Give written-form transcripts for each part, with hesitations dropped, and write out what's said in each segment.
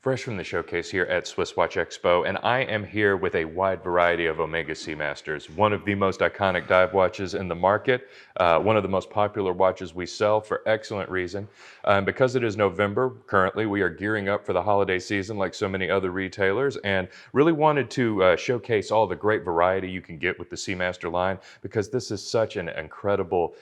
Fresh from the showcase here at Swiss Watch Expo, and I am here with a wide variety of Omega Seamasters, one of the most iconic dive watches in the market, one of the most popular watches we sell for excellent reason. And because it is November, currently we are gearing up for the holiday season like so many other retailers, and really wanted to showcase all the great variety you can get with the Seamaster line, because this is such an incredible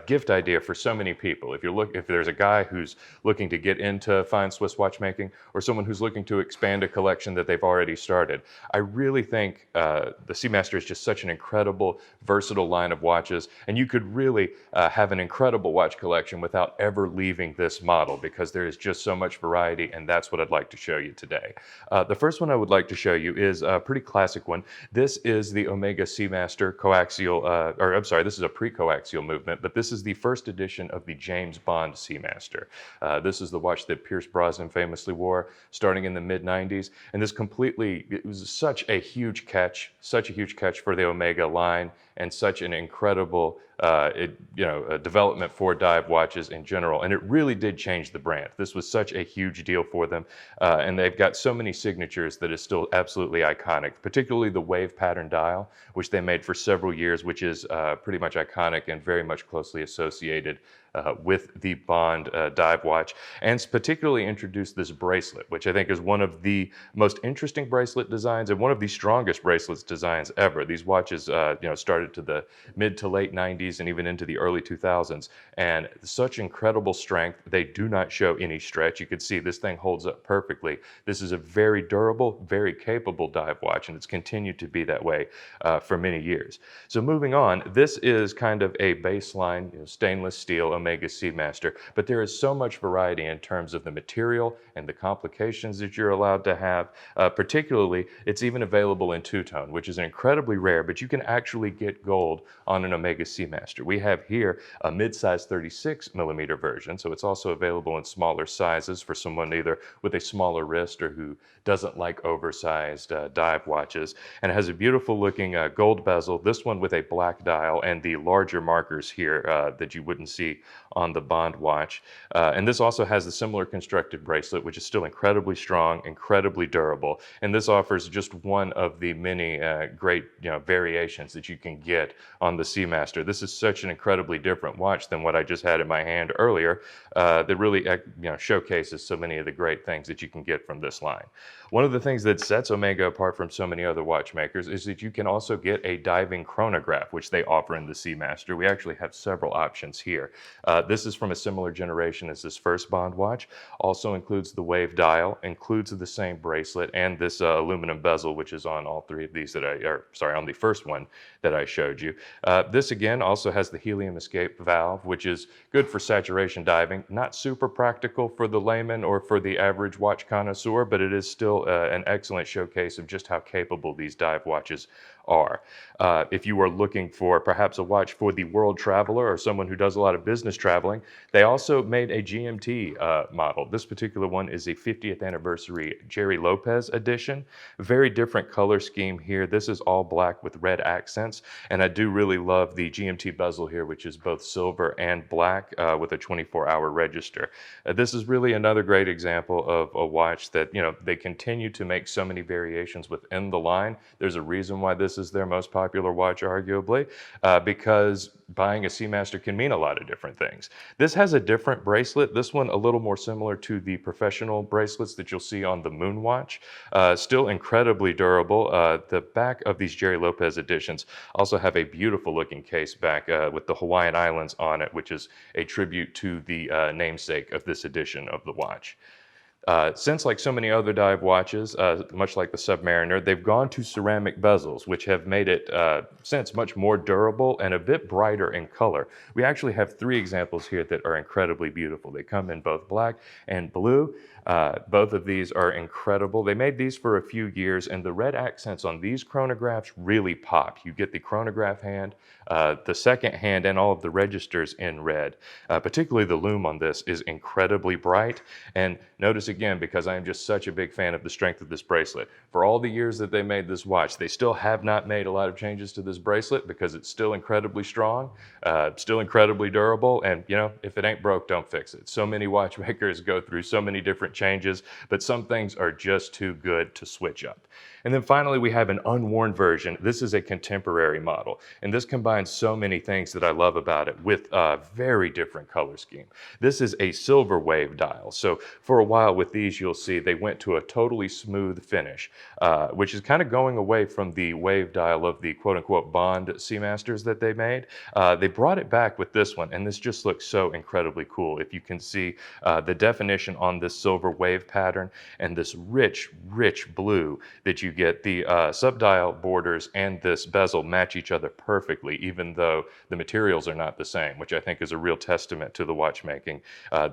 gift idea for so many people. If there's a guy who's looking to get into fine Swiss watchmaking, or someone who's looking to expand a collection that they've already started, I really think the Seamaster is just such an incredible, versatile line of watches, and you could really have an incredible watch collection without ever leaving this model, because there is just so much variety, and that's what I'd like to show you today. The first one I would like to show you is a pretty classic one. This is the Omega Seamaster coaxial, this is a pre-coaxial movement, but this is the first edition of the James Bond Seamaster. This is the watch that Pierce Brosnan famously wore starting in the mid-90s, and it was such a huge catch for the Omega line, and such an incredible development for dive watches in general, and it really did change the brand. This was such a huge deal for them, and they've got so many signatures that is still absolutely iconic, particularly the wave pattern dial, which they made for several years, which is pretty much iconic and very much closely associated with the Bond dive watch, and particularly introduced this bracelet, which I think is one of the most interesting bracelet designs and one of the strongest bracelets designs ever. These watches started to the mid to late 90s and even into the early 2000s, and such incredible strength. They do not show any stretch. You can see this thing holds up perfectly. This is a very durable, very capable dive watch, and it's continued to be that way for many years. So moving on, this is kind of a baseline stainless steel Omega Seamaster, but there is so much variety in terms of the material and the complications that you're allowed to have. Particularly, it's even available in two-tone, which is incredibly rare, but you can actually get gold on an Omega Seamaster. We have here a mid-size 36 millimeter version, so it's also available in smaller sizes for someone either with a smaller wrist or who doesn't like oversized dive watches. And it has a beautiful looking gold bezel, this one with a black dial and the larger markers here that you wouldn't see on the Bond watch. And this also has the similar constructed bracelet, which is still incredibly strong, incredibly durable. And this offers just one of the many great variations that you can get on the Seamaster. This is such an incredibly different watch than what I just had in my hand earlier that really showcases so many of the great things that you can get from this line. One of the things that sets Omega apart from so many other watchmakers is that you can also get a diving chronograph, which they offer in the Seamaster. We actually have several options here. This is from a similar generation as this first Bond watch. Also includes the wave dial, includes the same bracelet, and this aluminum bezel, which is on all three of these on the first one that I showed you. This again also has the helium escape valve, which is good for saturation diving. Not super practical for the layman or for the average watch connoisseur, but it is still an excellent showcase of just how capable these dive watches are. If you are looking for perhaps a watch for the world traveler or someone who does a lot of business traveling, they also made a GMT model. This particular one is a 50th anniversary Gerry Lopez edition. Very different color scheme here. This is all black with red accents, and I do really love the GMT bezel here, which is both silver and black with a 24-hour register. This is really another great example of a watch that, they continue to make so many variations within the line. There's a reason why this is their most popular watch, arguably, because buying a Seamaster can mean a lot of different things. This has a different bracelet. This one a little more similar to the professional bracelets that you'll see on the Moon watch. Still incredibly durable. The back of these Gerry Lopez editions also have a beautiful looking case back with the Hawaiian Islands on it, which is a tribute to the namesake of this edition of the watch. Since, like so many other dive watches, much like the Submariner, they've gone to ceramic bezels, which have made it since much more durable and a bit brighter in color. We actually have three examples here that are incredibly beautiful. They come in both black and blue. Both of these are incredible. They made these for a few years, and the red accents on these chronographs really pop. You get the chronograph hand, the second hand, and all of the registers in red. Particularly the lume on this is incredibly bright. And notice again, because I am just such a big fan of the strength of this bracelet, for all the years that they made this watch, they still have not made a lot of changes to this bracelet because it's still incredibly strong, still incredibly durable, and if it ain't broke, don't fix it. So many watchmakers go through so many different different changes, but some things are just too good to switch up. And then finally, we have an unworn version. This is a contemporary model, and this combines so many things that I love about it with a very different color scheme. This is a silver wave dial. So for a while with these, you'll see they went to a totally smooth finish, which is kind of going away from the wave dial of the quote unquote Bond Seamasters that they made. They brought it back with this one, and this just looks so incredibly cool. If you can see the definition on this silver wave pattern and this rich, rich blue that you get, the subdial borders and this bezel match each other perfectly, even though the materials are not the same, which I think is a real testament to the watchmaking.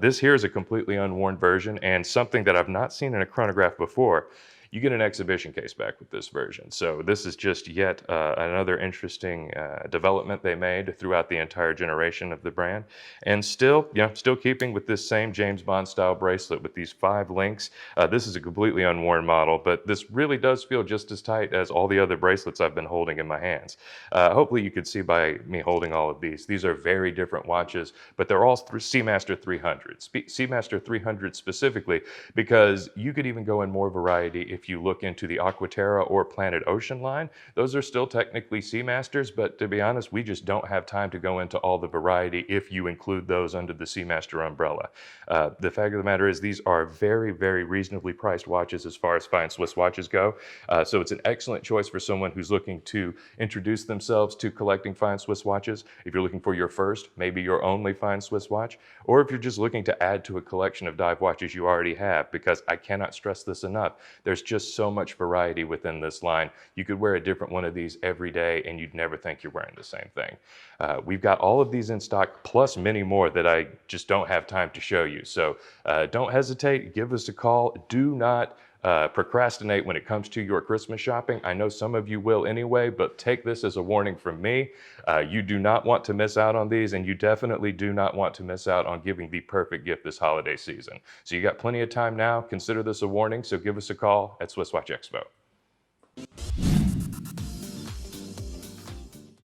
This here is a completely unworn version, and something that I've not seen in a chronograph before. You get an exhibition case back with this version. So this is just yet another interesting development they made throughout the entire generation of the brand. And still, still keeping with this same James Bond style bracelet with these 5 links. This is a completely unworn model, but this really does feel just as tight as all the other bracelets I've been holding in my hands. Hopefully you could see by me holding all of these. These are very different watches, but they're all Seamaster 300s. Seamaster 300 specifically, because you could even go in more variety if you look into the Aquaterra or Planet Ocean line. Those are still technically Seamasters, but to be honest, we just don't have time to go into all the variety if you include those under the Seamaster umbrella. The fact of the matter is these are very, very reasonably priced watches as far as fine Swiss watches go. So it's an excellent choice for someone who's looking to introduce themselves to collecting fine Swiss watches. If you're looking for your first, maybe your only fine Swiss watch, or if you're just looking to add to a collection of dive watches you already have, because I cannot stress this enough, there's just so much variety within this line. You could wear a different one of these every day and you'd never think you're wearing the same thing. We've got all of these in stock, plus many more that I just don't have time to show you. So don't hesitate, give us a call. Do not procrastinate when it comes to your Christmas shopping. I know some of you will anyway, but take this as a warning from me. You do not want to miss out on these, and you definitely do not want to miss out on giving the perfect gift this holiday season. So you got plenty of time now. Consider this a warning, so give us a call at Swiss Watch Expo.